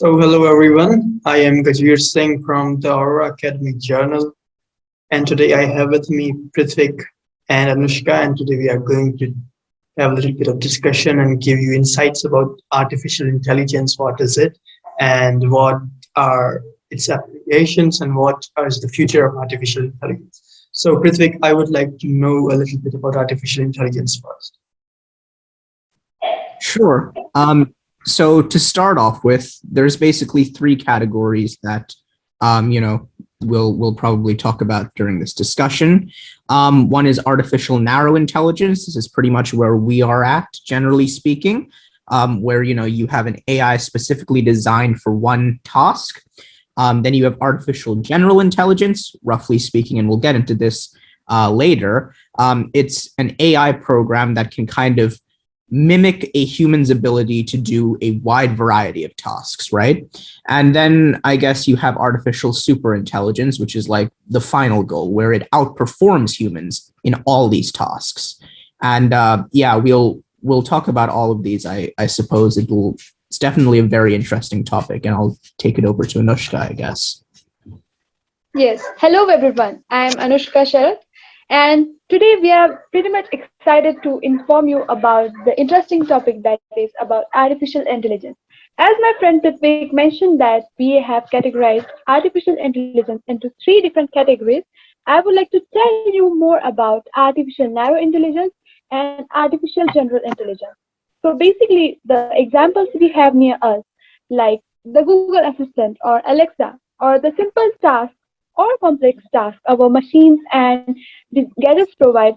So, hello everyone. I am Gajveer Singh from the Aurora Academic Journal, and today I have with me Pritvik and Anushka, and today we are going to have a little bit of discussion and give you insights about artificial intelligence. What is it, and what are its applications, and what is the future of artificial intelligence? So, Pritvik, I would like to know a little bit about artificial intelligence first. Sure. So to start off with, there's basically three categories that we'll probably talk about during this discussion. One is artificial narrow intelligence. This is pretty much where we are at, generally speaking, where you have an AI specifically designed for one task. Then you have artificial general intelligence, roughly speaking, and we'll get into this later. It's an AI program that can kind of mimic a human's ability to do a wide variety of tasks, right? And then I guess you have artificial superintelligence, which is like the final goal, where it outperforms humans in all these tasks. And we'll talk about all of these. I suppose it's definitely a very interesting topic, and I'll take it over to Anushka, I guess. Yes, hello everyone. I'm Anushka Sharad, and today we are pretty much excited to inform you about the interesting topic that is about artificial intelligence. As my friend Pritvik mentioned that we have categorized artificial intelligence into three different categories, I would like to tell you more about artificial narrow intelligence and artificial general intelligence. So basically, the examples we have near us, like the Google Assistant or Alexa, or the simple tasks or complex tasks our machines and the gadgets provide,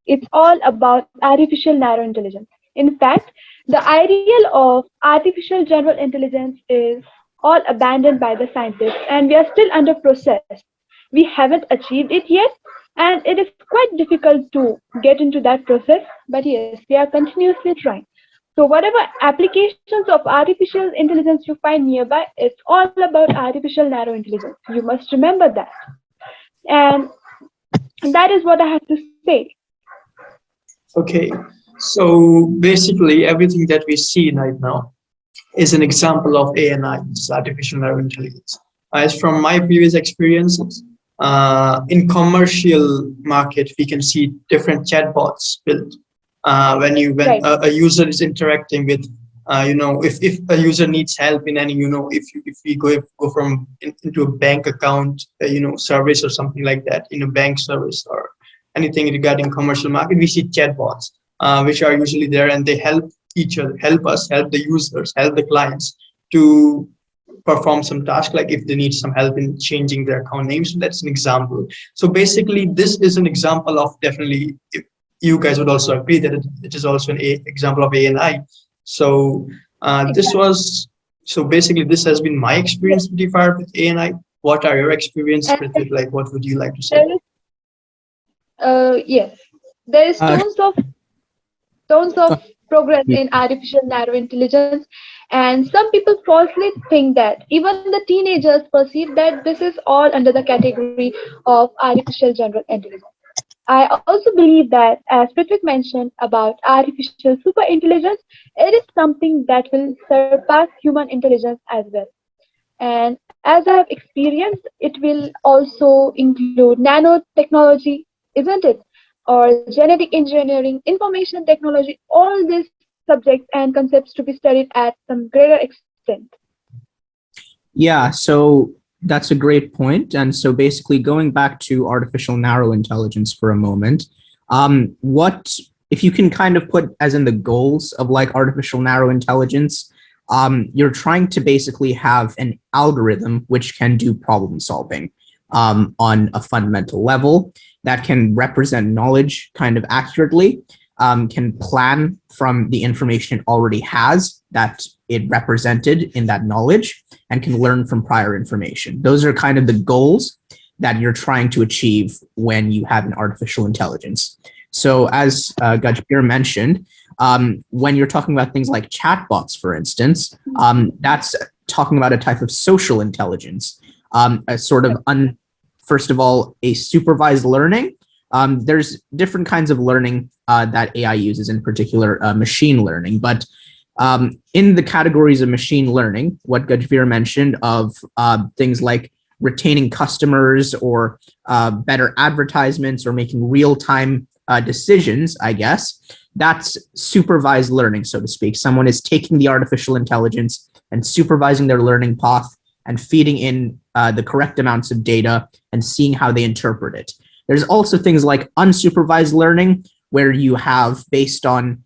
it's all about artificial narrow intelligence. In fact, the ideal of artificial general intelligence is all abandoned by the scientists, and we are still under process. We haven't achieved it yet, and it is quite difficult to get into that process, but yes, we are continuously trying. So whatever applications of artificial intelligence you find nearby, it's all about artificial narrow intelligence. You must remember that. And that is what I have to say. Okay, so basically everything that we see right now is an example of ANI, which is artificial narrow intelligence. As from my previous experiences, in commercial market, we can see different chatbots built. When Right. a user is interacting with, if a user needs help in any, if we go from into a bank account, service or something like that, in a bank service or anything regarding commercial market, we see chatbots, which are usually there, and they help each other, help us, help the users, help the clients to perform some task, like if they need some help in changing their account names. So that's an example. So basically, this is an example of, definitely, if you guys would also agree that it is also an example of ANI. So basically this has been my experience pretty far with ANI. What are your experiences with it? Like, what would you like to say? Yes, there is Uh, tons uh, of progress in artificial narrow intelligence, and some people falsely think that even the teenagers perceive that this is all under the category of artificial general intelligence. I also believe that, as Pritvik mentioned about artificial super intelligence, it is something that will surpass human intelligence as well. And as I have experienced, it will also include nanotechnology, isn't it? Or genetic engineering, information technology, all these subjects and concepts to be studied at some greater extent. yeah, so that's a great point. And so basically going back to artificial narrow intelligence for a moment, what if you can kind of put as in the goals of like artificial narrow intelligence, you're trying to basically have an algorithm which can do problem solving on a fundamental level, that can represent knowledge kind of accurately, can plan from the information it already has that it represented in that knowledge, and can learn from prior information. Those are kind of the goals that you're trying to achieve when you have an artificial intelligence. So as Gajveer mentioned, when you're talking about things like chatbots, for instance, that's talking about a type of social intelligence, a sort of, first of all, a supervised learning. There's different kinds of learning that AI uses, in particular machine learning, but In the categories of machine learning, what Gajveer mentioned of things like retaining customers or better advertisements or making real-time decisions, I guess, that's supervised learning, so to speak. Someone is taking the artificial intelligence and supervising their learning path and feeding in the correct amounts of data and seeing how they interpret it. There's also things like unsupervised learning, where you have based on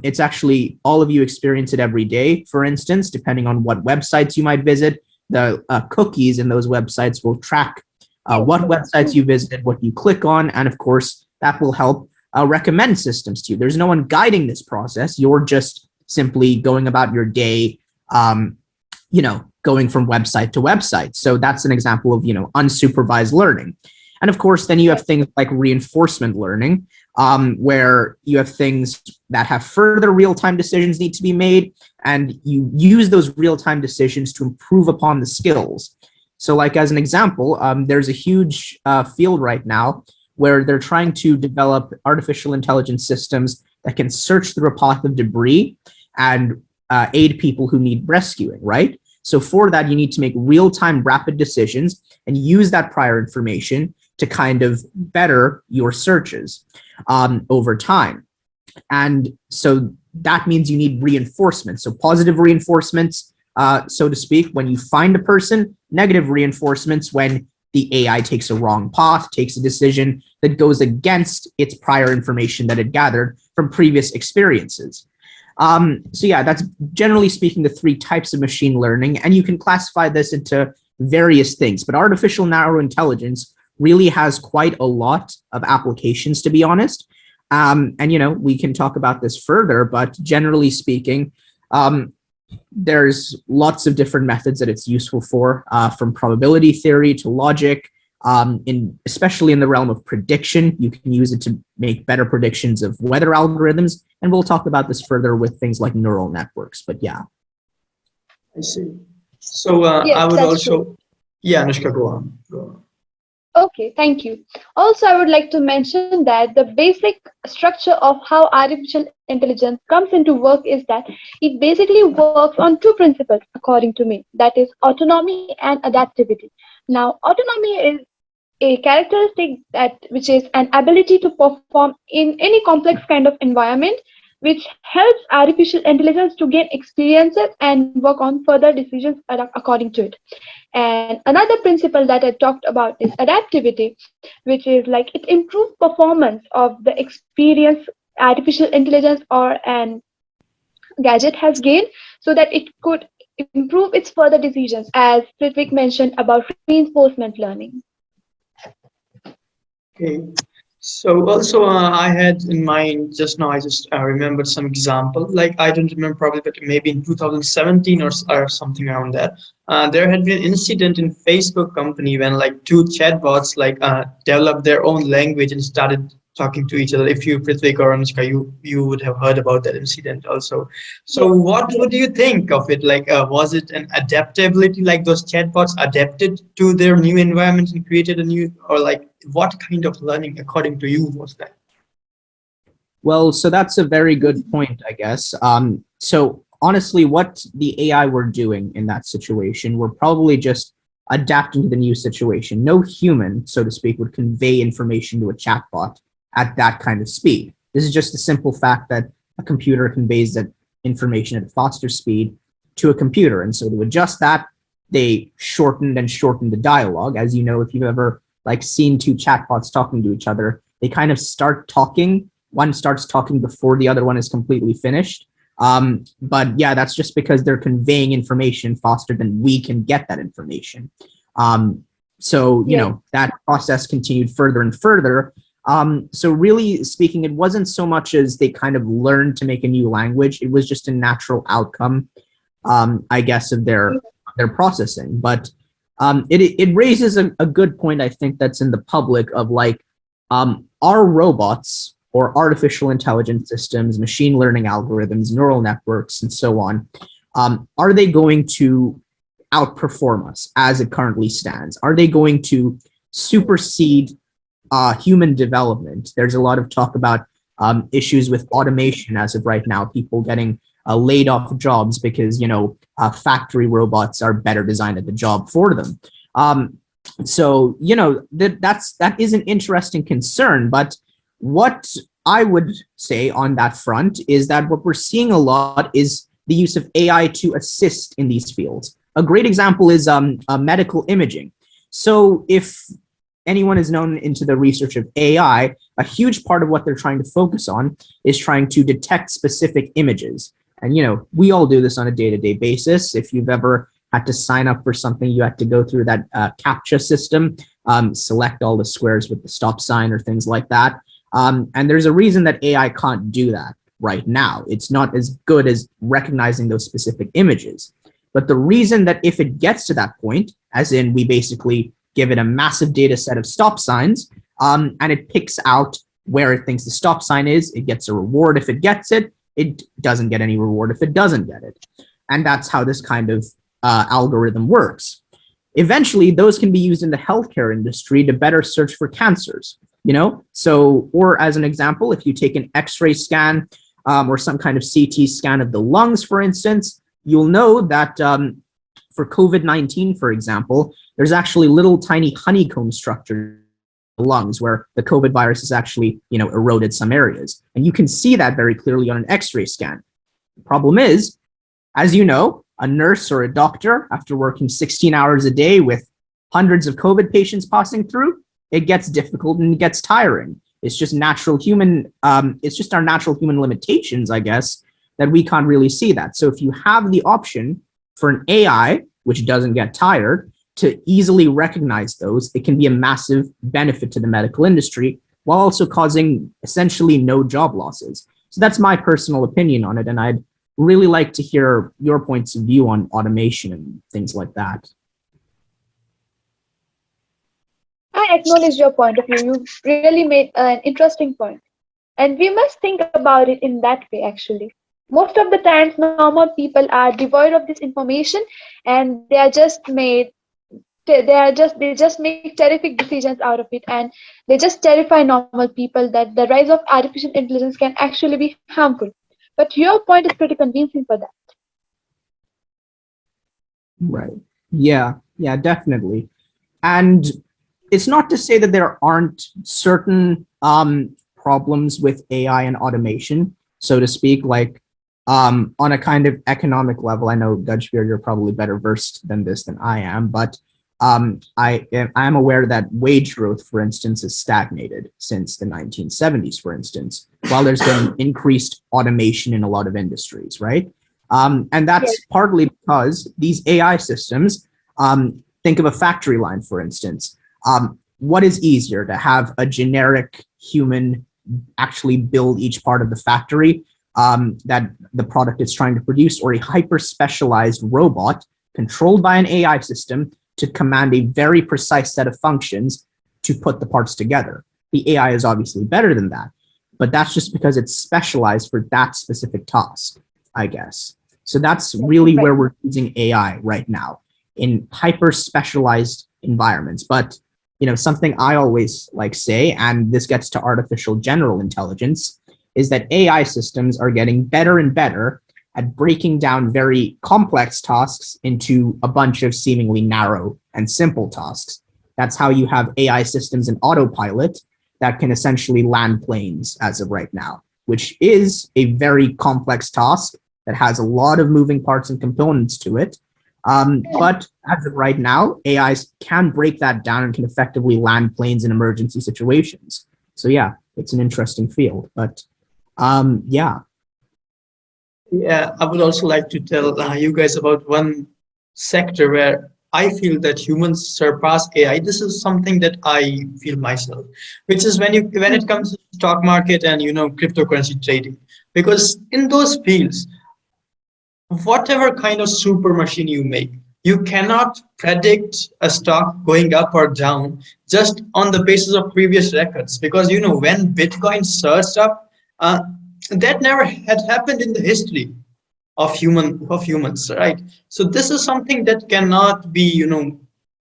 it's actually all of you experience it every day. For instance, depending on what websites you might visit, the cookies in those websites will track what websites you visited, what you click on, and of course, that will help recommend systems to you. There's no one guiding this process. You're just simply going about your day, going from website to website. So that's an example of, unsupervised learning. And of course, then you have things like reinforcement learning, where you have things that have further real-time decisions need to be made, and you use those real-time decisions to improve upon the skills. So like as an example, there's a huge field right now where they're trying to develop artificial intelligence systems that can search through a path of debris and aid people who need rescuing, right? So for that, you need to make real-time rapid decisions and use that prior information to kind of better your searches over time. And so that means you need reinforcements. So positive reinforcements, so to speak, when you find a person, negative reinforcements when the AI takes a wrong path, takes a decision that goes against its prior information that it gathered from previous experiences. So yeah, that's generally speaking the three types of machine learning, and you can classify this into various things, but artificial narrow intelligence really has quite a lot of applications, to be honest. And, we can talk about this further, but generally speaking, there's lots of different methods that it's useful for, from probability theory to logic, especially in the realm of prediction. You can use it to make better predictions of weather algorithms, and we'll talk about this further with things like neural networks, but yeah. I see. So Yes, I would that's also, true. yeah, Anushka, go on. Go on. Okay, thank you. Also, I would like to mention that the basic structure of how artificial intelligence comes into work is that it basically works on two principles, according to me, that is autonomy and adaptivity. Now, autonomy is a characteristic that which is an ability to perform in any complex kind of environment, which helps artificial intelligence to gain experiences and work on further decisions according to it. And another principle that I talked about is adaptivity, which is like it improves performance of the experience artificial intelligence or an gadget has gained, so that it could improve its further decisions, as Pritvik mentioned about reinforcement learning. Okay. So also I had in mind just now, I just remembered some example, like I don't remember probably, but maybe in 2017 or something around that. There had been an incident in Facebook company when like two chatbots like developed their own language and started talking to each other. If you, Pritvik or Anushka, you would have heard about that incident also. So Yes, what yes. would you think of it? Like, was it an adaptability, like those chatbots adapted to their new environment and created a new, or like what kind of learning, according to you, was that? Well, so that's a very good point, I guess. So honestly, what the AI were doing in that situation, were probably just adapting to the new situation. No human, so to speak, would convey information to a chatbot at that kind of speed. This is just the simple fact that a computer conveys that information at a faster speed to a computer. And so to adjust that, they shortened and shortened the dialogue. As you know, if you've ever like seen two chatbots talking to each other, they kind of start talking. One starts talking before the other one is completely finished. But yeah, that's just because they're conveying information faster than we can get that information. So, Yes. that process continued further and further. So really speaking, it wasn't so much as they kind of learned to make a new language. It was just a natural outcome, I guess, of their processing. But it raises a good point, I think, that's in the public of like, are robots or artificial intelligence systems, machine learning algorithms, neural networks, and so on, are they going to outperform us as it currently stands? Are they going to supersede human development? There's a lot of talk about issues with automation as of right now, people getting laid off jobs because factory robots are better designed at the job for them. So that is an interesting concern. But what I would say on that front is that what we're seeing a lot is the use of AI to assist in these fields. A great example is medical imaging. So if anyone is known into the research of AI, a huge part of what they're trying to focus on is trying to detect specific images. And, we all do this on a day-to-day basis. If you've ever had to sign up for something, you had to go through that CAPTCHA system, select all the squares with the stop sign or things like that. And there's a reason that AI can't do that right now. It's not as good as recognizing those specific images. But the reason that if it gets to that point, as in we basically give it a massive data set of stop signs, and it picks out where it thinks the stop sign is, it gets a reward if it gets it, it doesn't get any reward if it doesn't get it. And that's how this kind of algorithm works. Eventually, those can be used in the healthcare industry to better search for cancers, So, or as an example, if you take an X-ray scan or some kind of CT scan of the lungs, for instance, you'll know that for COVID-19, for example, there's actually little tiny honeycomb structures in the lungs where the COVID virus has actually, eroded some areas. And you can see that very clearly on an X-ray scan. The problem is, as you know, a nurse or a doctor, after working 16 hours a day with hundreds of COVID patients passing through, it gets difficult and it gets tiring. It's just it's just our natural human limitations, I guess, that we can't really see that. So if you have the option for an AI, which doesn't get tired, to easily recognize those, it can be a massive benefit to the medical industry while also causing essentially no job losses. So that's my personal opinion on it. And I'd really like to hear your points of view on automation and things like that. I acknowledge your point of view. You really made an interesting point. And we must think about it in that way, actually. Most of the times, normal people are devoid of this information and they just make terrific decisions out of it, and they just terrify normal people that the rise of artificial intelligence can actually be harmful. But your point is pretty convincing for that. Right. Yeah, definitely. And it's not to say that there aren't certain problems with AI and automation, so to speak, like on a kind of economic level. I know, Gajveer, you're probably better versed than I am, but I am aware that wage growth, for instance, has stagnated since the 1970s, for instance, while there's been increased automation in a lot of industries, right? And that's partly because these AI systems, think of a factory line, for instance. What is easier, to have a generic human actually build each part of the factory that the product is trying to produce, or a hyper-specialized robot controlled by an AI system to command a very precise set of functions to put the parts together? The AI is obviously better than that, but that's just because it's specialized for that specific task, I guess. So that's really where we're using AI right now, in hyper-specialized environments. But something I always say, and this gets to artificial general intelligence, is that AI systems are getting better and better at breaking down very complex tasks into a bunch of seemingly narrow and simple tasks. That's how you have AI systems in autopilot that can essentially land planes as of right now, which is a very complex task that has a lot of moving parts and components to it. But as of right now, AIs can break that down and can effectively land planes in emergency situations. So yeah, it's an interesting field. But yeah. Yeah, I would also like to tell you guys about one sector where I feel that humans surpass AI. This is something that I feel myself, which is when it comes to stock market and cryptocurrency trading. Because in those fields, whatever kind of super machine you make, you cannot predict a stock going up or down just on the basis of previous records. Because when Bitcoin surged up, that never had happened in the history of humans, right? So this is something that cannot be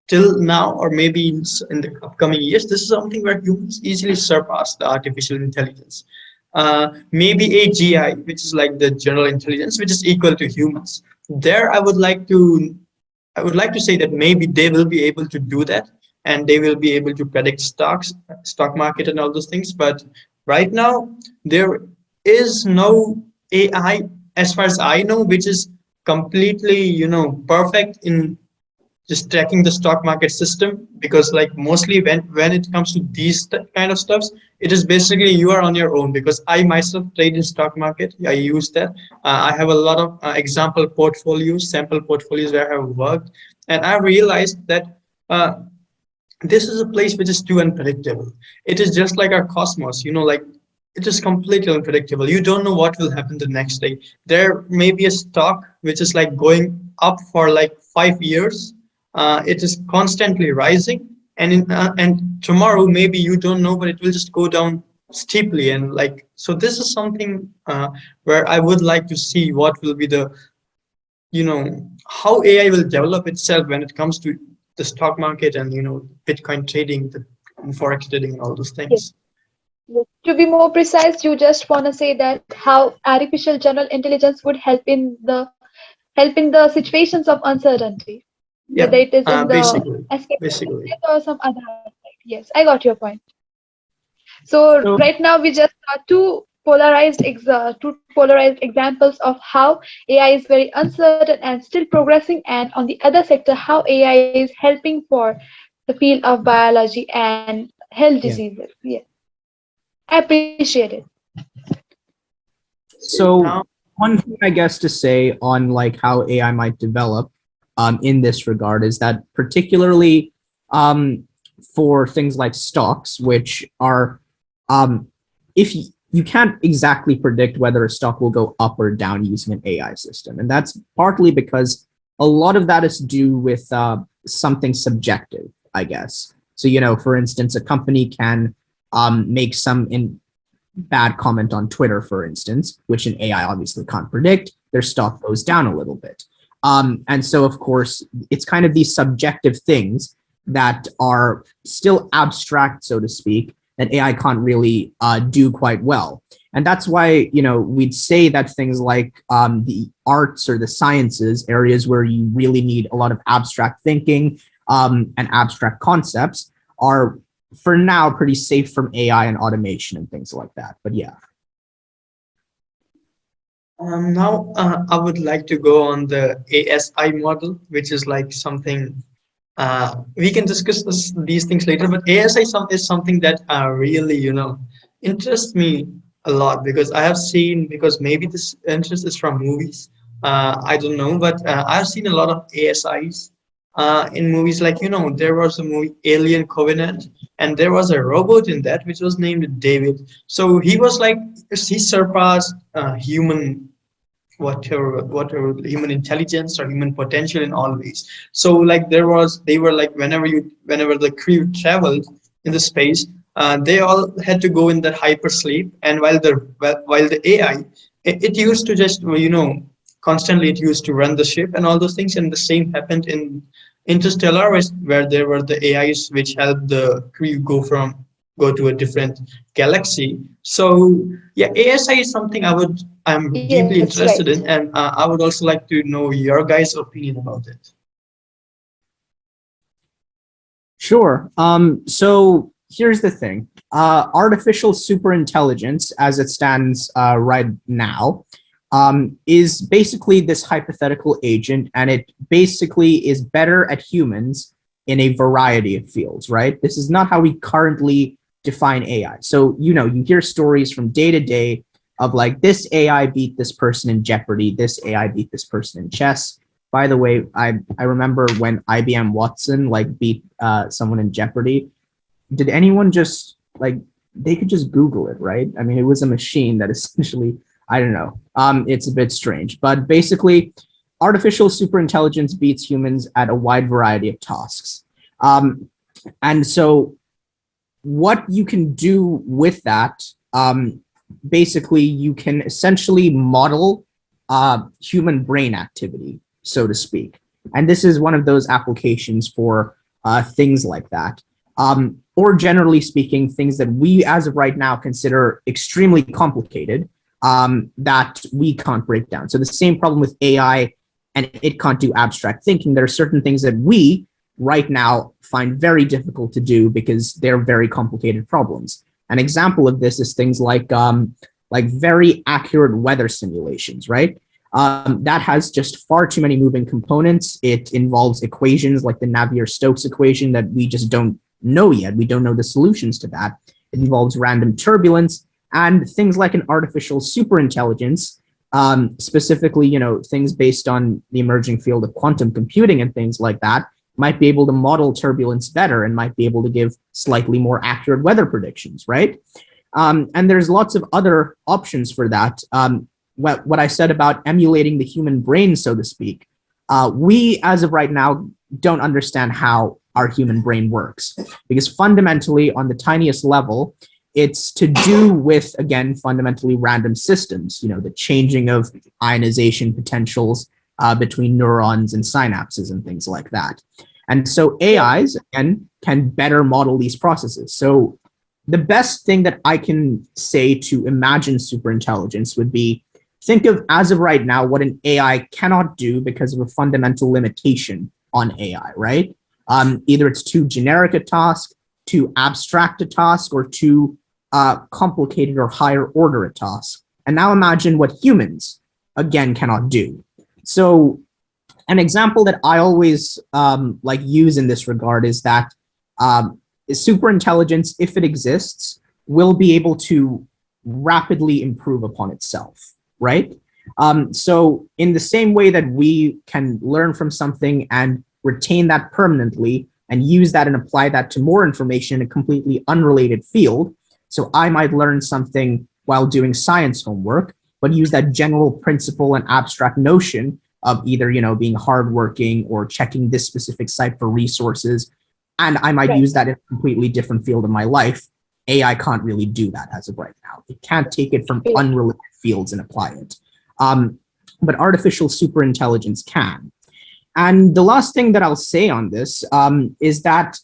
till now, or maybe in the upcoming years. This is something where humans easily surpass the artificial intelligence. maybe AGI, which is like the general intelligence, which is equal to humans. There, I would like to say that maybe they will be able to do that, and they will be able to predict stock market, and all those things. But right now, there is no AI, as far as I know, which is completely, perfect in just tracking the stock market system. Because like mostly when it comes to these kind of stuffs, it is basically you are on your own. Because I myself trade in stock market, I use that. I have a lot of example portfolios, sample portfolios where I have worked, and I realized that uh, this is a place which is too unpredictable. It is just like our cosmos, like it is completely unpredictable. You don't know what will happen the next day. There may be a stock which is like going up for like 5 years. It is constantly rising, and tomorrow maybe you don't know, but it will just go down steeply. And like, so this is something where I would like to see what will be the, how AI will develop itself when it comes to the stock market, and Bitcoin trading, the forex trading, and all those Yes. things. Yes. To be more precise, you just want to say that how artificial general intelligence would help in the situations of uncertainty, Yeah, whether it is in the basically, aspect of basically. business or some other aspect. Yes, I got your point. So So right now we just saw two polarized examples of how AI is very uncertain and still progressing, and on the other sector, how AI is helping for the field of biology and health yeah. diseases. Yes, I appreciate it. So Now, one thing I guess to say on like how AI might develop in this regard is that particularly for things like stocks, which are if you can't exactly predict whether a stock will go up or down using an AI system, and that's partly because a lot of that is due with something subjective, I guess. So for instance, a company can make some bad comment on Twitter, for instance, which an AI obviously can't predict, their stock goes down a little bit. And so, of course, it's kind of these subjective things that are still abstract, so to speak, that AI can't really do quite well. And that's why, we'd say that things like the arts or the sciences, areas where you really need a lot of abstract thinking and abstract concepts, are for now pretty safe from AI and automation and things like that. But yeah. now I would like to go on the ASI model, which is like something we can discuss these things later. But ASI is something that really, interests me a lot, because I have seen, because maybe this interest is from movies. I don't know, but I've seen a lot of ASIs in movies. Like, there was a movie Alien Covenant, and there was a robot in that which was named David. So he was like, he surpassed human, whatever human intelligence or human potential in all ways. So like they were like, whenever the crew traveled in the space, they all had to go in that hypersleep. And while the AI, it used to just, constantly it used to run the ship and all those things. And the same happened in Interstellar, where there were the AIs which helped the crew go to a different galaxy. So yeah, ASI is something I'm Yes, deeply right. interested in, and I would also like to know your guys' opinion about it. Sure. So here's the thing. Artificial superintelligence, as it stands right now, is basically this hypothetical agent, and it basically is better at humans in a variety of fields, right? This is not how we currently define AI. So, you hear stories from day to day of like, this AI beat this person in Jeopardy, this AI beat this person in chess. By the way, I remember when IBM Watson like beat someone in Jeopardy. Did anyone just like, they could just Google it, right? I mean, it was a machine that essentially, I don't know. It's a bit strange, but basically, artificial superintelligence beats humans at a wide variety of tasks. And so, what you can do with that, basically, you can essentially model human brain activity, so to speak. And this is one of those applications for things like that. or generally speaking, things that we as of right now consider extremely complicated, that we can't break down. So the same problem with AI, and it can't do abstract thinking. There are certain things that we right now find very difficult to do because they're very complicated problems. An example of this is things like very accurate weather simulations, right? That has just far too many moving components. It involves equations like the Navier-Stokes equation that we just don't know yet. We don't know the solutions to that. It involves random turbulence and things like an artificial superintelligence, specifically, things based on the emerging field of quantum computing and things like that, might be able to model turbulence better and might be able to give slightly more accurate weather predictions, right? And there's lots of other options for that. What I said about emulating the human brain, so to speak, we, as of right now, don't understand how our human brain works, because fundamentally, on the tiniest level, it's to do with, again, fundamentally random systems, the changing of ionization potentials between neurons and synapses and things like that. And so AIs, again, can better model these processes. So the best thing that I can say to imagine superintelligence would be, think of, as of right now, what an AI cannot do because of a fundamental limitation on AI, right? Either it's too generic a task, too abstract a task, or too complicated or higher order a task. And now imagine what humans, again, cannot do. So an example that I always use in this regard is that superintelligence, if it exists, will be able to rapidly improve upon itself, right? So in the same way that we can learn from something and retain that permanently and use that and apply that to more information in a completely unrelated field. So I might learn something while doing science homework, but use that general principle and abstract notion of either, being hardworking or checking this specific site for resources. And I might use that in a completely different field of my life. AI can't really do that as of right now. It can't take it from unrelated fields and apply it. But artificial superintelligence can. And the last thing that I'll say on this is that,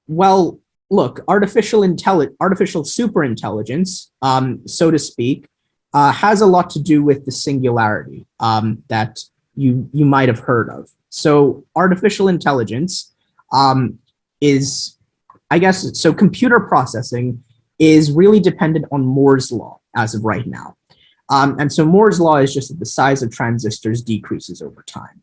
well, look, artificial superintelligence, so to speak, has a lot to do with the singularity that you might have heard of. So artificial intelligence is, so computer processing is really dependent on Moore's law as of right now. And so Moore's law is just that the size of transistors decreases over time.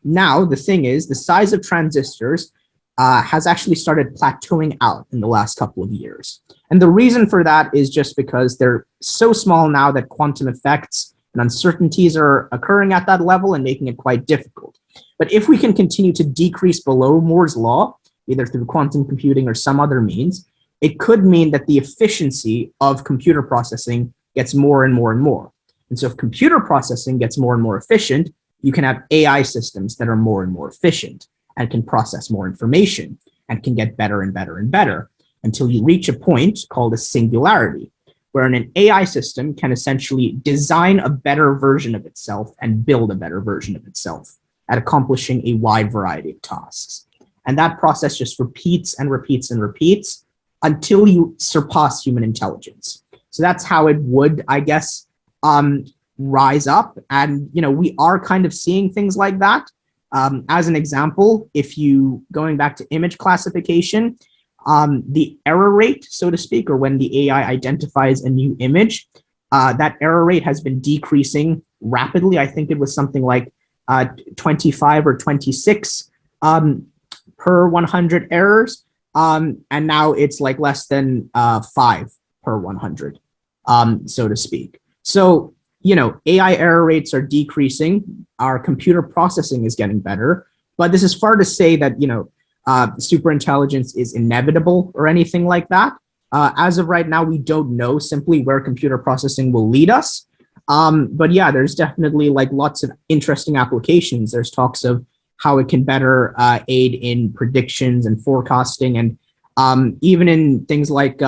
Now, the thing is, the size of transistors has actually started plateauing out in the last couple of years. And the reason for that is just because they're so small now that quantum effects and uncertainties are occurring at that level and making it quite difficult. But if we can continue to decrease below Moore's law, either through quantum computing or some other means, it could mean that the efficiency of computer processing gets more and more and more. And so if computer processing gets more and more efficient, you can have AI systems that are more and more efficient and can process more information and can get better and better and better until you reach a point called a singularity, where an AI system can essentially design a better version of itself and build a better version of itself at accomplishing a wide variety of tasks. And that process just repeats and repeats and repeats until you surpass human intelligence. So that's how it would, rise up. And, we are kind of seeing things like that. As an example, going back to image classification, the error rate, so to speak, or when the AI identifies a new image, that error rate has been decreasing rapidly. I think it was something like 25 or 26 per 100 errors. And now it's like less than 5 per 100, so to speak. So, AI error rates are decreasing. Our computer processing is getting better. But this is far to say that, superintelligence is inevitable or anything like that. As of right now, we don't know simply where computer processing will lead us. But yeah, there's definitely lots of interesting applications. There's talks of how it can better aid in predictions and forecasting, and even in things like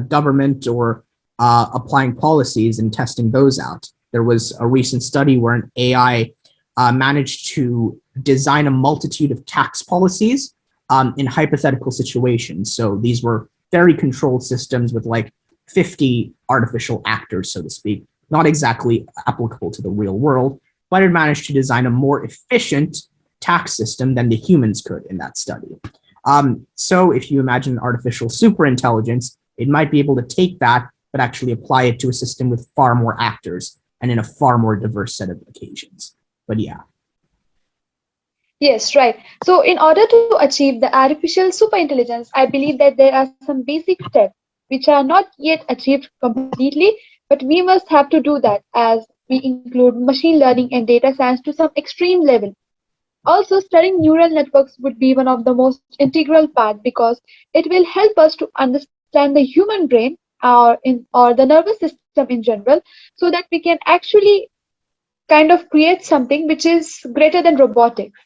government or applying policies and testing those out. There was a recent study where an AI managed to design a multitude of tax policies in hypothetical situations. So these were very controlled systems with like 50 artificial actors, so to speak, not exactly applicable to the real world, but it managed to design a more efficient tax system than the humans could in that study. So if you imagine artificial superintelligence, it might be able to take that, but actually apply it to a system with far more actors and in a far more diverse set of occasions. But yeah. Yes, right. So, in order to achieve the artificial superintelligence, I believe that there are some basic steps which are not yet achieved completely, but we must have to do that as we include machine learning and data science to some extreme level. Also, studying neural networks would be one of the most integral part because it will help us to understand the human brain or the nervous system in general, so that we can actually kind of create something which is greater than robotics.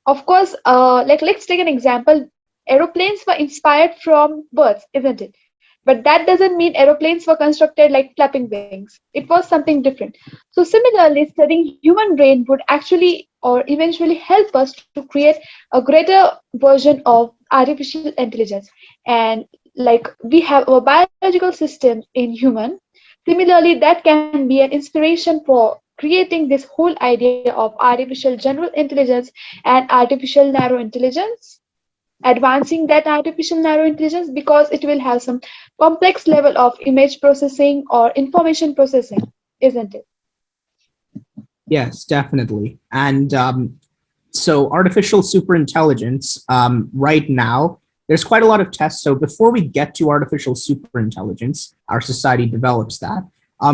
Of course, let's take an example. Aeroplanes were inspired from birds, isn't it? But that doesn't mean aeroplanes were constructed like flapping wings. It was something different. So similarly, studying human brain would actually or eventually help us to create a greater version of artificial intelligence. And like we have our biological system in human, similarly, that can be an inspiration for creating this whole idea of artificial general intelligence and artificial narrow intelligence, advancing that artificial narrow intelligence because it will have some complex level of image processing or information processing, isn't it? Yes, definitely. And so artificial superintelligence, right now, there's quite a lot of tests. So before we get to artificial superintelligence, our society develops that.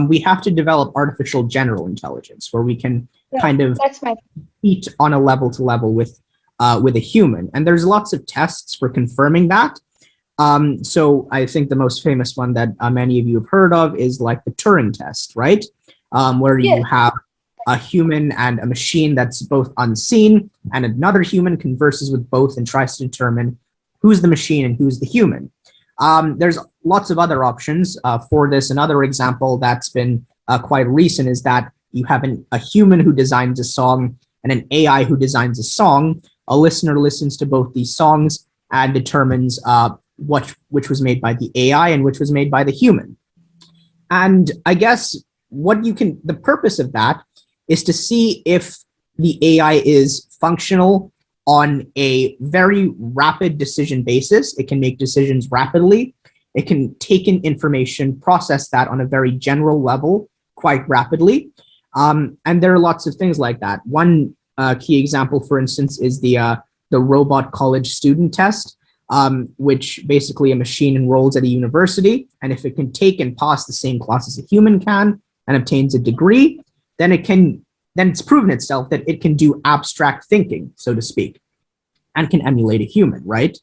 We have to develop artificial general intelligence, where we can Right. kind of That's my compete on a level to level with a human. And there's lots of tests for confirming that. So I think the most famous one that many of you have heard of is like the Turing test, right? Where you yes, have a human and a machine that's both unseen, and another human converses with both and tries to determine who's the machine and who's the human. There's lots of other options for this. Another example that's been quite recent is that you have a human who designs a song and an AI who designs a song. A listener listens to both these songs and determines which was made by the AI and which was made by the human. And I guess the purpose of that is to see if the AI is functional on a very rapid decision basis. It can make decisions rapidly. It can take in information, process that on a very general level quite rapidly. And there are lots of things like that. One key example, for instance, is the robot college student test, which basically a machine enrolls at a university, and if it can take and pass the same class as a human can and obtains a degree, then it's proven itself that it can do abstract thinking, so to speak, and can emulate a human, right?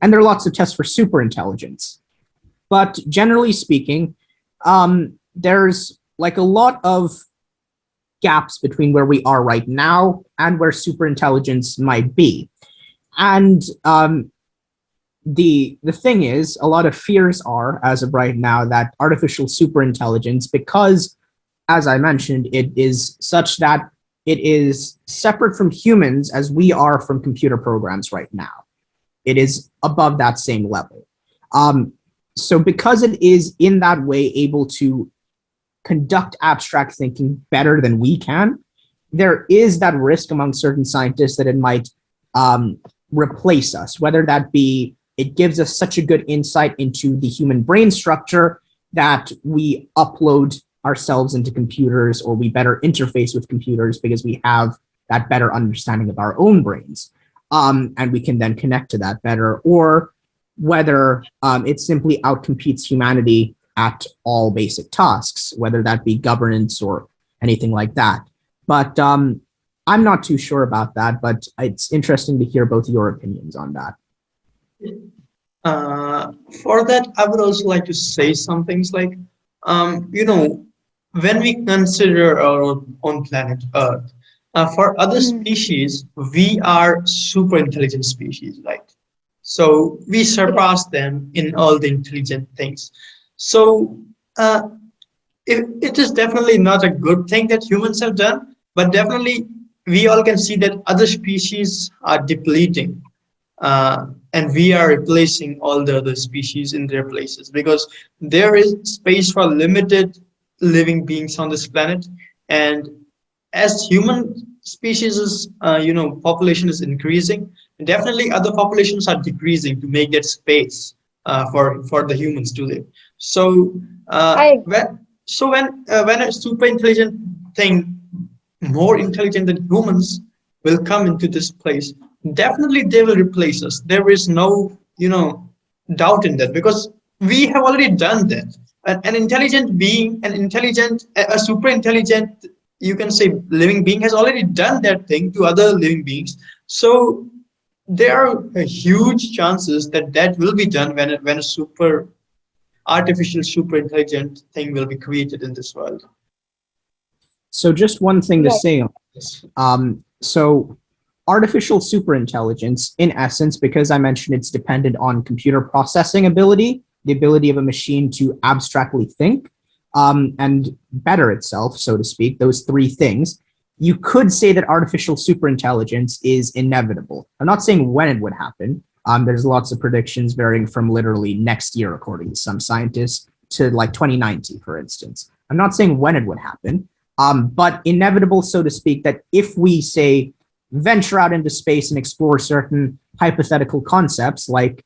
And there are lots of tests for superintelligence. But generally speaking, there's like a lot of gaps between where we are right now and where superintelligence might be. And the thing is, a lot of fears are, as of right now, that artificial superintelligence, because, as I mentioned, it is such that it is separate from humans as we are from computer programs right now. It is above that same level. So because it is in that way able to conduct abstract thinking better than we can, there is that risk among certain scientists that it might replace us, whether that be it gives us such a good insight into the human brain structure that we upload ourselves into computers, or we better interface with computers because we have that better understanding of our own brains. And we can then connect to that better, or whether it simply outcompetes humanity at all basic tasks, whether that be governance or anything like that. But I'm not too sure about that, but it's interesting to hear both your opinions on that. For that, I would also like to say some things like, when we consider our own planet Earth, for other species, we are super intelligent species, right? So we surpass them in all the intelligent things. So it is definitely not a good thing that humans have done, but definitely we all can see that other species are depleting. and we are replacing all the other species in their places because there is space for limited living beings on this planet. And as human species is, population is increasing, definitely other populations are decreasing to make that space for the humans to live. So I when a super intelligent thing, more intelligent than humans, will come into this place, definitely they will replace us. There is no, doubt in that because we have already done that. An intelligent being, a super intelligent, you can say, living being has already done that thing to other living beings. So there are huge chances that that will be done when a super artificial super intelligent thing will be created in this world. So just one thing to right. say on this. So artificial superintelligence, in essence, because I mentioned it's dependent on computer processing ability, the ability of a machine to abstractly think, and better itself, so to speak, those three things, you could say that artificial superintelligence is inevitable. I'm not saying when it would happen. There's lots of predictions varying from literally next year, according to some scientists, to like 2090, for instance. I'm not saying when it would happen, but inevitable, so to speak, that if we say venture out into space and explore certain hypothetical concepts, like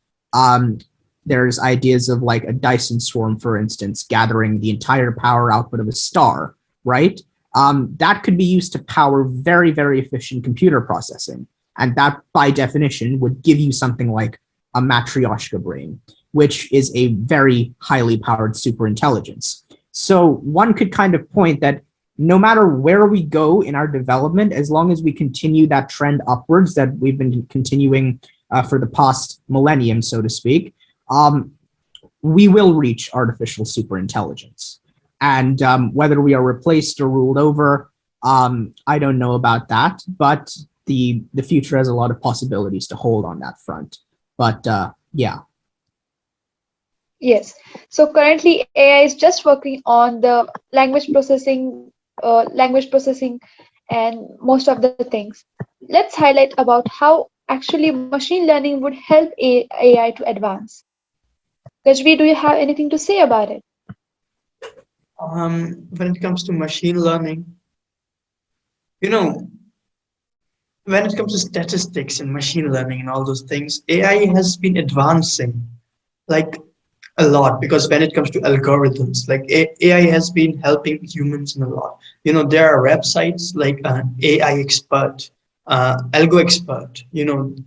there's ideas of like a Dyson swarm, for instance, gathering the entire power output of a star, right? That could be used to power very, very efficient computer processing. And that, by definition, would give you something like a matryoshka brain, which is a very highly powered superintelligence. So one could kind of point that no matter where we go in our development, as long as we continue that trend upwards that we've been continuing for the past millennium, so to speak, we will reach artificial superintelligence. And whether we are replaced or ruled over, I don't know about that, but the future has a lot of possibilities to hold on that front. But yeah. Yes. So currently AI is just working on the language processing and most of the things. Let's highlight about how actually machine learning would help AI to advance. Gajveer, do you have anything to say about it? When it comes to machine learning, you know, when it comes to statistics and machine learning and all those things, AI has been advancing like a lot because when it comes to algorithms, like AI has been helping humans in a lot. There are websites like AI Expert, Algo Expert,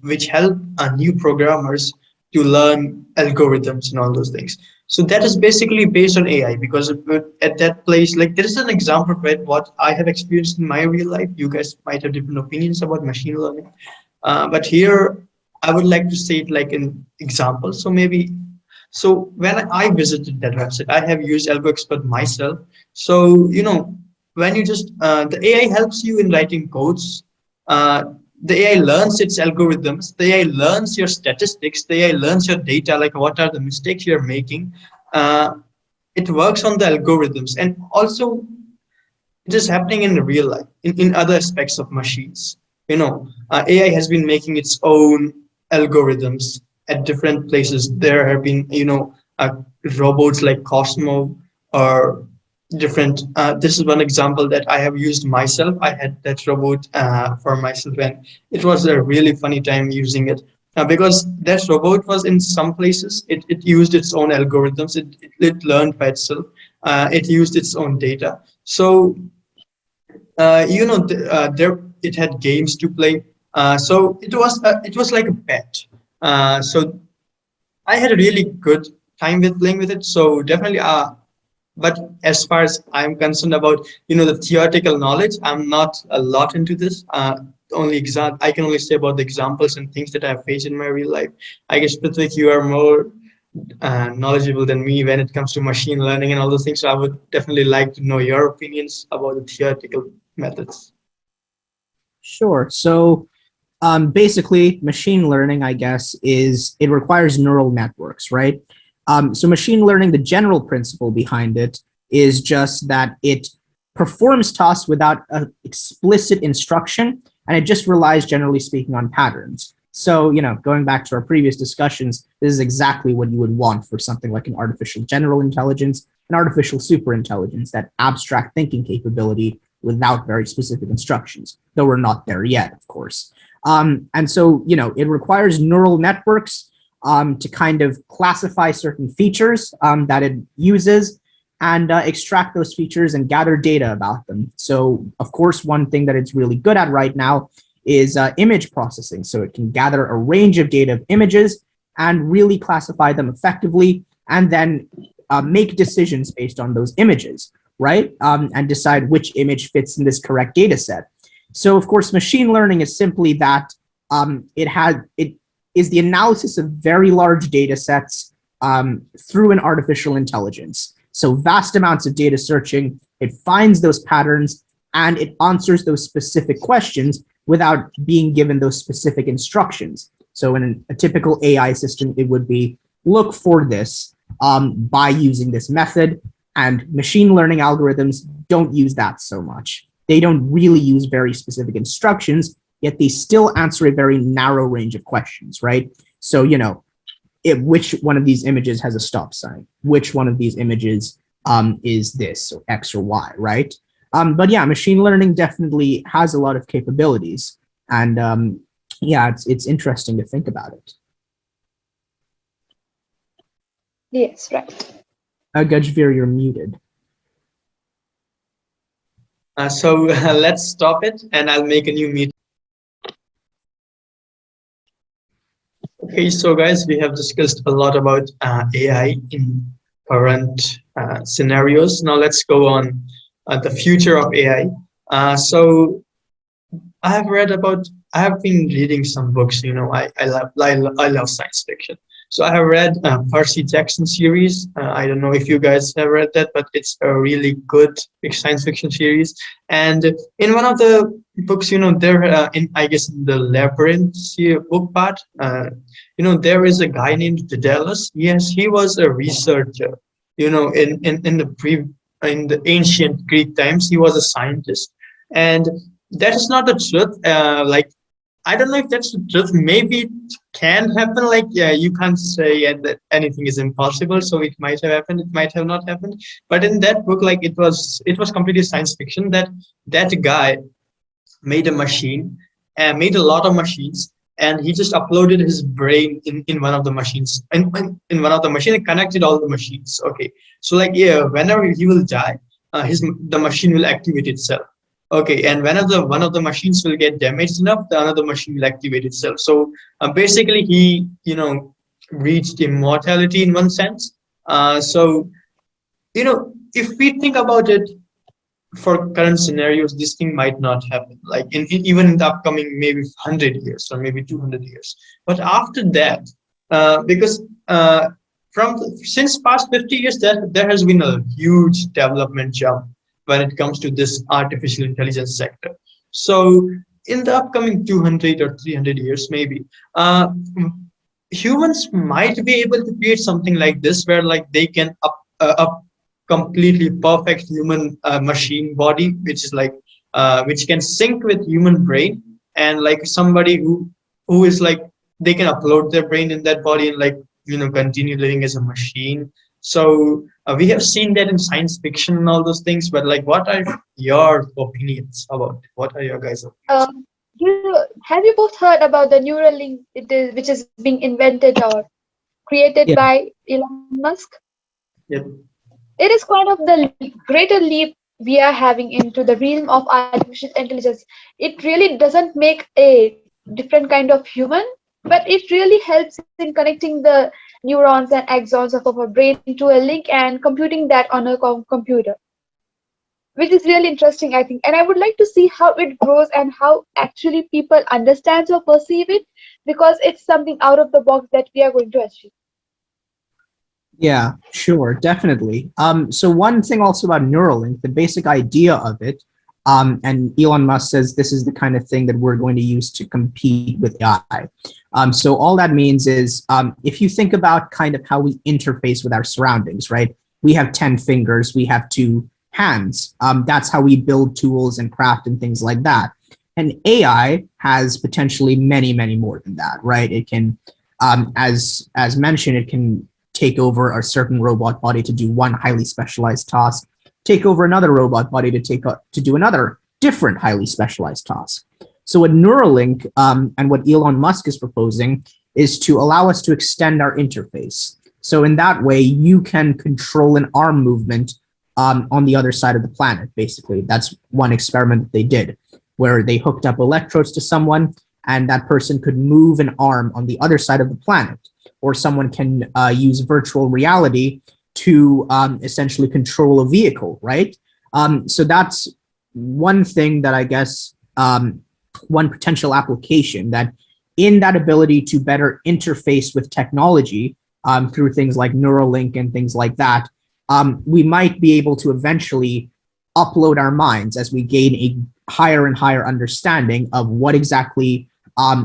which help new programmers to learn algorithms and all those things. So that is basically based on AI because at that place, like there is an example, right? What I have experienced in my real life, you guys might have different opinions about machine learning, but here I would like to say it like an example. So when I visited that website, I have used Algo Expert myself. So when you just the AI helps you in writing codes. The AI learns its algorithms. The AI learns your statistics. The AI learns your data, like what are the mistakes you're making. Uh, it works on the algorithms, and also it is happening in real life in other aspects of machines. AI has been making its own algorithms at different places. There have been robots like Cosmo or different. This is one example that I have used myself. I had that robot for myself, and it was a really funny time using it. Because that robot was in some places, it used its own algorithms, it learned by itself, it used its own data. So there it had games to play. So it was like a pet. So I had a really good time with playing with it. So definitely, but as far as I'm concerned about the theoretical knowledge, I'm not a lot into this. Only I can only say about the examples and things that I've faced in my real life. I guess Pritvik, you are more knowledgeable than me when it comes to machine learning and all those things. So I would definitely like to know your opinions about the theoretical methods. Sure. So basically, machine learning, I guess, is it requires neural networks, right? So machine learning, the general principle behind it is just that it performs tasks without explicit instruction, and it just relies, generally speaking, on patterns. So, going back to our previous discussions, this is exactly what you would want for something like an artificial general intelligence, an artificial superintelligence, that abstract thinking capability without very specific instructions, though we're not there yet, of course. And so, it requires neural networks to kind of classify certain features that it uses and extract those features and gather data about them. So, of course, one thing that it's really good at right now is image processing. So it can gather a range of data of images and really classify them effectively, and then make decisions based on those images, right? And decide which image fits in this correct data set. So, of course, machine learning is simply that it is the analysis of very large data sets through an artificial intelligence. So vast amounts of data searching, it finds those patterns, and it answers those specific questions without being given those specific instructions. So in a typical AI system, it would be look for this by using this method, and machine learning algorithms don't use that so much. They don't really use very specific instructions, yet they still answer a very narrow range of questions, right? So, which one of these images has a stop sign? Which one of these images is this, or X or Y, right? But yeah, machine learning definitely has a lot of capabilities, and yeah, it's interesting to think about it. Yes, right. Gajveer, you're muted. So let's stop it, and I'll make a new meeting. Okay, so guys, we have discussed a lot about AI in current scenarios. Now let's go on the future of AI. So I have been reading some books. I love science fiction. So I have read Percy Jackson series. I don't know if you guys have read that, but it's a really good science fiction series. And in one of the books, there in the Labyrinth book part, there is a guy named Daedalus. Yes, he was a researcher. In the ancient Greek times, he was a scientist, and that is not the truth. I don't know if that's the truth. Maybe it can happen. You can't say that anything is impossible. So it might have happened. It might have not happened. But in that book, it was completely science fiction. That guy made a machine and made a lot of machines, and he just uploaded his brain in one of the machines. And in one of the machines, connected all the machines. Okay, so whenever he will die, the machine will activate itself. Okay, and whenever one of the machines will get damaged enough, the another machine will activate itself. So basically, he reached immortality in one sense. So if we think about it, for current scenarios, this thing might not happen. Even in the upcoming maybe 100 years or maybe 200 years. But after that, because since past 50 years, there has been a huge development jump when it comes to this artificial intelligence sector. So in the upcoming 200 or 300 years, maybe, humans might be able to create something like this, where they can up completely perfect human machine body, which is which can sync with human brain, and somebody who is they can upload their brain in that body and continue living as a machine. So we have seen that in science fiction and all those things, but what are your opinions about it? What are your guys' opinions? Have you both heard about the Neuralink, which is being invented or created by Elon Musk? Yep. It is kind of the greater leap we are having into the realm of artificial intelligence. It really doesn't make a different kind of human, but it really helps in connecting the neurons and axons of our brain to a link and computing that on a computer, which is really interesting, I think. And I would like to see how it grows and how actually people understand or perceive it, because it's something out of the box that we are going to achieve. Yeah, sure, definitely. So one thing also about Neuralink, the basic idea of it, and Elon Musk says this is the kind of thing that we're going to use to compete with AI. So all that means is, if you think about kind of how we interface with our surroundings, right? We have 10 fingers, we have 2 hands. That's how we build tools and craft and things like that. And AI has potentially many, many more than that, right? It can, as mentioned, it can take over a certain robot body to do one highly specialized task, take over another robot body to do another different highly specialized task. So what Neuralink and what Elon Musk is proposing is to allow us to extend our interface. So in that way, you can control an arm movement on the other side of the planet, basically. That's one experiment that they did, where they hooked up electrodes to someone and that person could move an arm on the other side of the planet. Or someone can use virtual reality to essentially control a vehicle, right? So that's one thing that I guess, one potential application, that in that ability to better interface with technology through things like Neuralink and things like that, we might be able to eventually upload our minds as we gain a higher and higher understanding of what exactly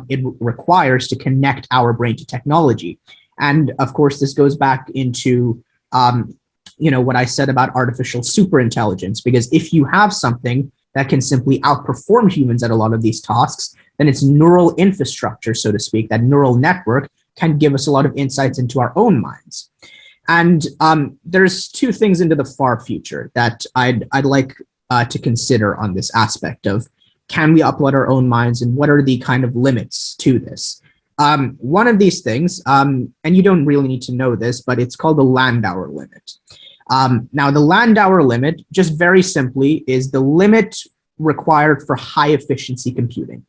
it requires to connect our brain to technology. And of course, this goes back into what I said about artificial superintelligence, because if you have something that can simply outperform humans at a lot of these tasks, then its neural infrastructure, so to speak, that neural network, can give us a lot of insights into our own minds. And there's two things into the far future that I'd like to consider on this aspect of, can we upload our own minds and what are the kind of limits to this? One of these things, and you don't really need to know this, but it's called the Landauer limit. Now, the Landauer limit, just very simply, is the limit required for high efficiency computing.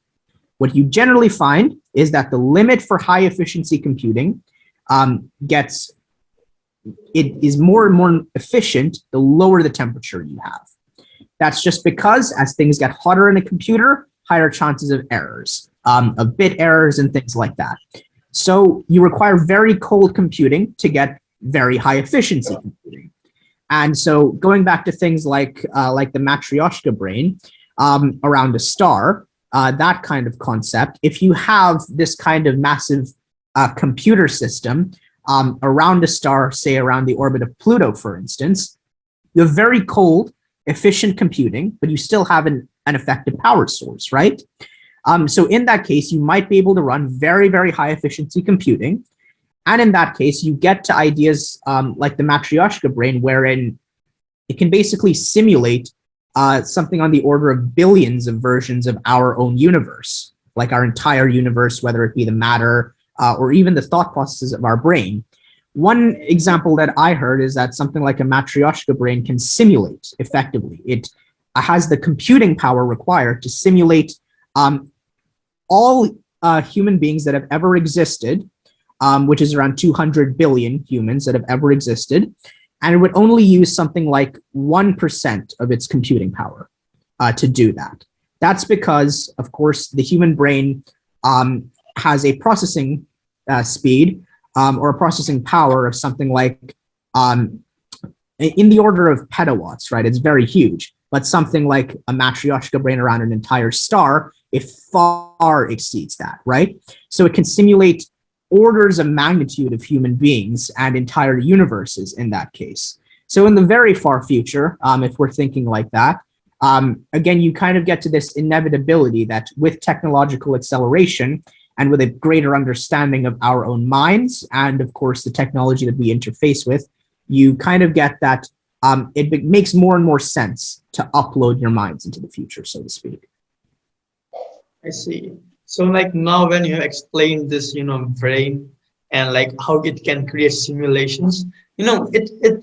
What you generally find is that the limit for high efficiency computing is more and more efficient the lower the temperature you have. That's just because as things get hotter in a computer, higher chances of errors, of bit errors and things like that. So you require very cold computing to get very high efficiency computing. And so going back to things like the Matryoshka brain around a star, that kind of concept, if you have this kind of massive computer system around a star, say around the orbit of Pluto, for instance, you have very cold, efficient computing, but you still have an effective power source, right? So in that case, you might be able to run very, very high efficiency computing. And in that case, you get to ideas like the Matryoshka brain, wherein it can basically simulate something on the order of billions of versions of our own universe, like our entire universe, whether it be the matter or even the thought processes of our brain. One example that I heard is that something like a Matryoshka brain can simulate effectively. It has the computing power required to simulate all human beings that have ever existed, which is around 200 billion humans that have ever existed. And it would only use something like 1% of its computing power to do that. That's because, of course, the human brain has a processing speed or a processing power of something like in the order of petawatts, right? It's very huge, but something like a Matryoshka brain around an entire star, it far exceeds that, right? So it can simulate orders of magnitude of human beings and entire universes in that case. So in the very far future, if we're thinking like that, again, you kind of get to this inevitability that with technological acceleration and with a greater understanding of our own minds and, of course, the technology that we interface with, you kind of get that it makes more and more sense to upload your minds into the future, so to speak. I see. So like now when you have explained this, brain and like how it can create simulations, it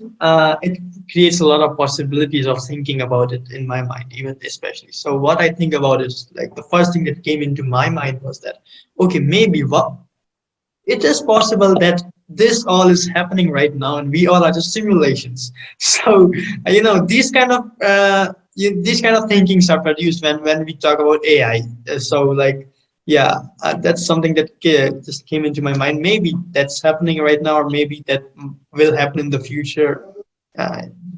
creates a lot of possibilities of thinking about it in my mind, even especially. So what I think about is like the first thing that came into my mind was that, okay, maybe it is possible that this all is happening right now and we all are just simulations. So, these kind of thinkings are produced when we talk about AI. So like, yeah, that's something that just came into my mind. Maybe that's happening right now, or maybe that will happen in the future.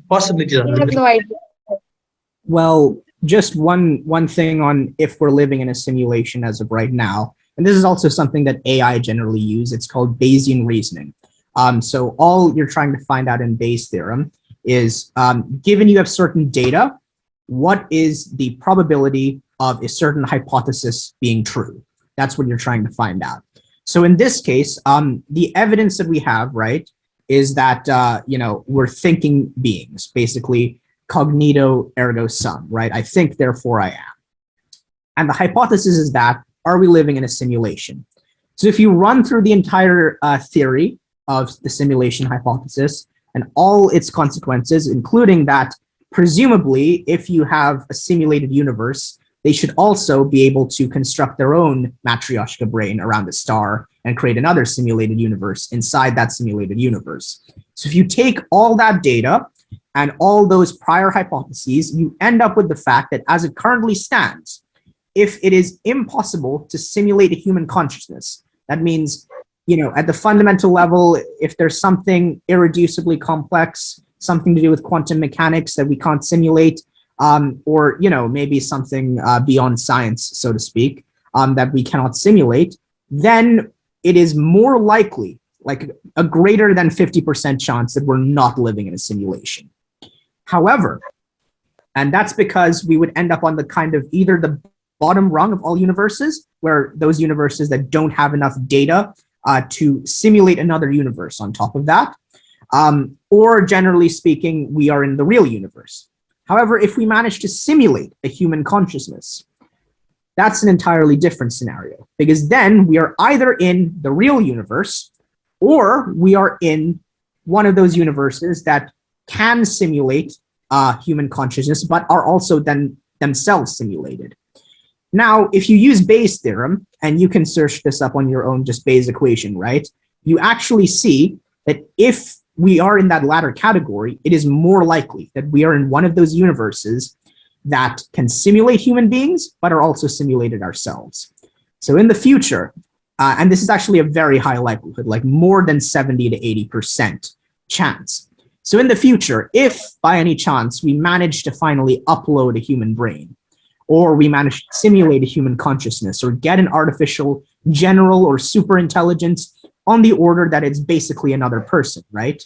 Possibilities are I have limited. no idea. Well, just one thing on if we're living in a simulation as of right now, and this is also something that AI generally use. It's called Bayesian reasoning. So all you're trying to find out in Bayes' theorem is, given you have certain data, what is the probability of a certain hypothesis being true. That's what you're trying to find out. So in this case, the evidence that we have, right, is that we're thinking beings, basically cognito ergo sum, right? I think, therefore I am. And the hypothesis is that, are we living in a simulation? So if you run through the entire theory of the simulation hypothesis and all its consequences, including that presumably if you have a simulated universe, they should also be able to construct their own Matryoshka brain around a star and create another simulated universe inside that simulated universe. So if you take all that data and all those prior hypotheses, you end up with the fact that as it currently stands, if it is impossible to simulate a human consciousness, that means, at the fundamental level, if there's something irreducibly complex, something to do with quantum mechanics that we can't simulate, or maybe something beyond science, so to speak, that we cannot simulate, then it is more likely, like a greater than 50% chance, that we're not living in a simulation. However, and that's because we would end up on the kind of either the bottom rung of all universes, where those universes that don't have enough data to simulate another universe on top of that, or generally speaking, we are in the real universe. However, if we manage to simulate a human consciousness, that's an entirely different scenario, because then we are either in the real universe or we are in one of those universes that can simulate human consciousness, but are also then themselves simulated. Now, if you use Bayes' theorem, and you can search this up on your own, just Bayes' equation, right? You actually see that if we are in that latter category, it is more likely that we are in one of those universes that can simulate human beings, but are also simulated ourselves. So in the future, and this is actually a very high likelihood, like more than 70 to 80% chance. So in the future, if by any chance we manage to finally upload a human brain, or we manage to simulate a human consciousness, or get an artificial general or super intelligence on the order that it's basically another person, right?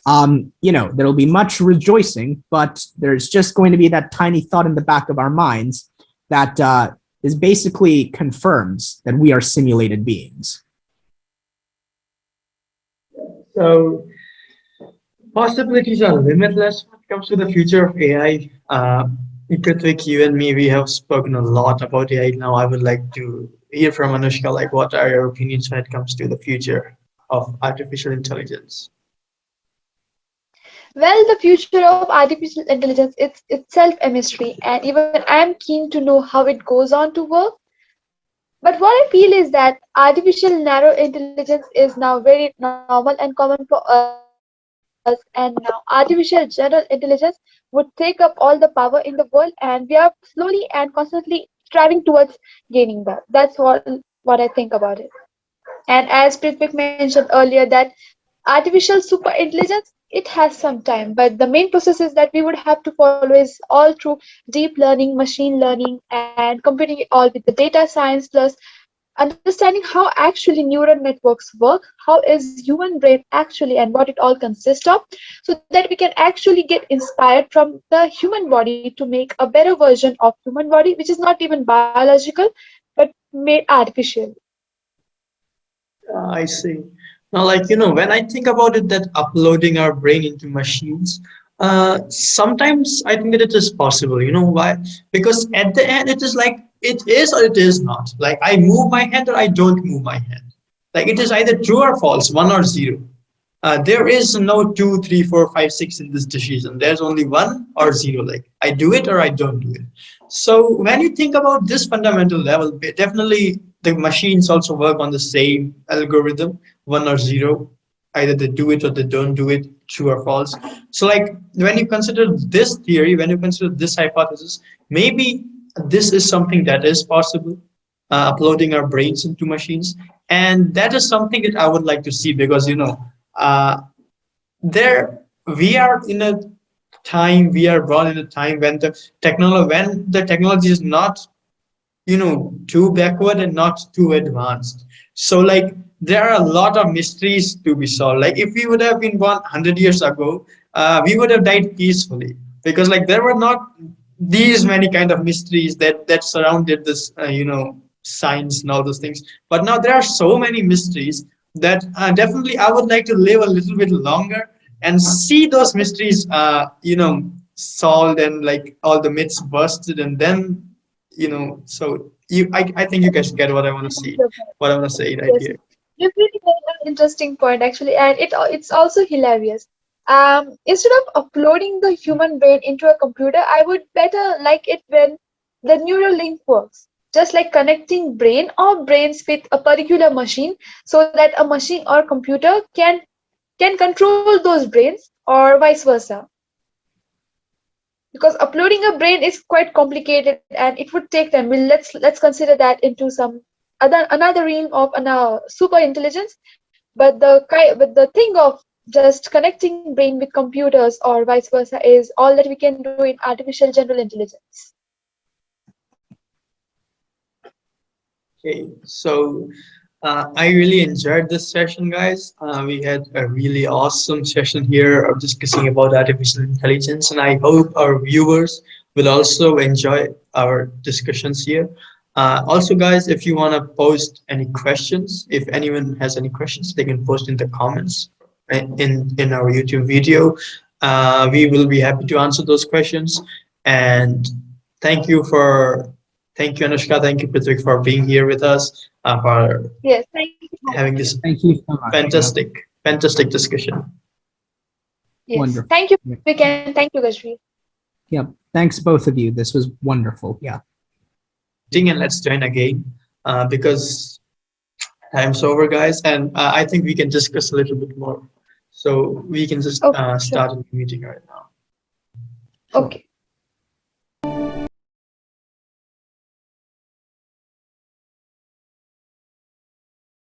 There'll be much rejoicing, but there's just going to be that tiny thought in the back of our minds that is basically confirms that we are simulated beings. So possibilities are limitless when it comes to the future of AI. Pritvik, you and me, we have spoken a lot about AI. Now I would like to hear from Anushka, like what are your opinions when it comes to the future of artificial intelligence? Well, the future of artificial intelligence is itself a mystery, and even I am keen to know how it goes on to work. But what I feel is that artificial narrow intelligence is now very normal and common for us, and now artificial general intelligence would take up all the power in the world, and we are slowly and constantly striving towards gaining that. That's what I think about it. And as Pritvik mentioned earlier, that artificial super intelligence, it has some time, but the main processes that we would have to follow is all through deep learning, machine learning, and computing it all with the data science, plus understanding how actually neural networks work, how is human brain actually, and what it all consists of, so that we can actually get inspired from the human body to make a better version of human body, which is not even biological but made artificial. I see. Now, like, when I think about it, that uploading our brain into machines, sometimes I think that it is possible. You know why? Because at the end, it is like it is or it is not. Like I move my hand or I don't move my hand. Like it is either true or false, one or zero. There is no two, three, four, five, six in this decision. There's only one or zero. Like I do it or I don't do it. So when you think about this fundamental level, definitely the machines also work on the same algorithm, one or zero. Either they do it or they don't do it, true or false. So like when you consider this theory, when you consider this hypothesis, maybe this is something that is possible, uploading our brains into machines. And that is something that I would like to see because, uh, there we are in a time, we are born in a time when the technology is not too backward and not too advanced. So like there are a lot of mysteries to be solved. Like if we would have been born 100 years ago, we would have died peacefully because like there were not these many kind of mysteries that surrounded this science and all those things. But now there are so many mysteries that definitely I would like to live a little bit longer and see those mysteries solved, and like all the myths busted, and then so I think you guys get what I want to see, what I want to say right Yes, here. you really made an interesting point actually, and it's also hilarious. Instead of uploading the human brain into a computer, I would better like it when the neural link works, just like connecting brain or brains with a particular machine, so that a machine or computer can control those brains or vice versa. Because uploading a brain is quite complicated and it would take time. Well, let's consider that into some another realm of super intelligence. But the thing of just connecting brain with computers or vice versa is all that we can do in artificial general intelligence. Okay, so I really enjoyed this session, guys. We had a really awesome session here of discussing about artificial intelligence, and I hope our viewers will also enjoy our discussions here. Also, guys, if you want to post any questions, if anyone has any questions, they can post in the comments in our YouTube video. We will be happy to answer those questions. And thank you for thank you, Anushka. Thank you, Pritvik, for being here with us, for Yes, thank you so having much. this Thank you so much. Yeah. fantastic discussion. Yes, Wonderful. thank you, Yeah. Vik, and thank you, Gajveer. Yeah. Thanks, both of you. This was wonderful. Yeah. And let's join again because time's over, guys, and I think we can discuss a little bit more. So we can just Okay, sure. start a meeting right now. Sure. Okay.